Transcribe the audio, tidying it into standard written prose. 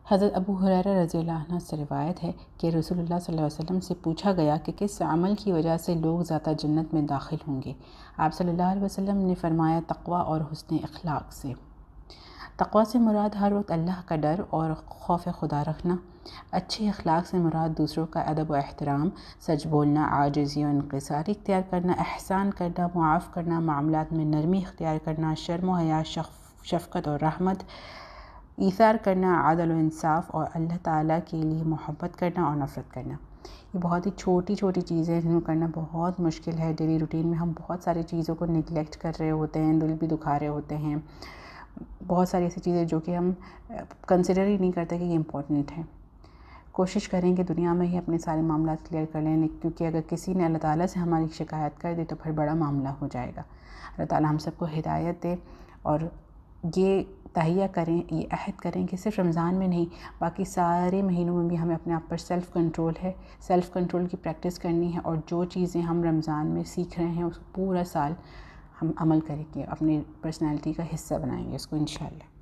حضرت ابو ہریرہ رضی اللہ عنہ سے روایت ہے کہ رسول اللہ صلی اللہ علیہ وسلم سے پوچھا گیا کہ کس عمل کی وجہ سے لوگ زیادہ جنت میں داخل ہوں گے؟ آپ صلی اللہ علیہ وسلم نے فرمایا تقوی اور حسن اخلاق سے۔ تقوی سے مراد ہر وقت اللہ کا ڈر اور خوف خدا رکھنا۔ اچھے اخلاق سے مراد دوسروں کا ادب و احترام، سچ بولنا، عاجزی و انکساری اختیار کرنا، احسان کرنا، معاف کرنا، معاملات میں نرمی اختیار کرنا، شرم و حیا، شفقت اور رحمت، ایثار کرنا، عدل و انصاف، اور اللہ تعالیٰ کے لیے محبت کرنا اور نفرت کرنا۔ یہ بہت ہی چھوٹی چھوٹی چیزیں جن کو کرنا بہت مشکل ہے۔ ڈیلی روٹین میں ہم بہت ساری چیزوں کو نگلیکٹ کر رہے ہوتے ہیں، دل بھی دکھا رہے ہوتے ہیں، بہت ساری ایسی چیزیں جو کہ ہم کنسیڈر ہی نہیں کرتے کہ یہ امپورٹنٹ ہے۔ کوشش کریں کہ دنیا میں ہی اپنے سارے معاملات کلیئر کر لیں، کیونکہ اگر کسی نے اللہ تعالیٰ سے ہماری شکایت کر دی تو پھر بڑا معاملہ ہو جائے گا۔ اللہ تعالیٰ ہم سب کو ہدایت دے، اور یہ تہیہ کریں، یہ عہد کریں کہ صرف رمضان میں نہیں، باقی سارے مہینوں میں بھی ہمیں اپنے آپ پر سیلف کنٹرول کی پریکٹس کرنی ہے، اور جو چیزیں ہم رمضان میں سیکھ رہے ہیں اس کو پورا سال ہم عمل کریں گے، اپنی پرسنالٹی کا حصہ بنائیں گے اس کو انشاءاللہ۔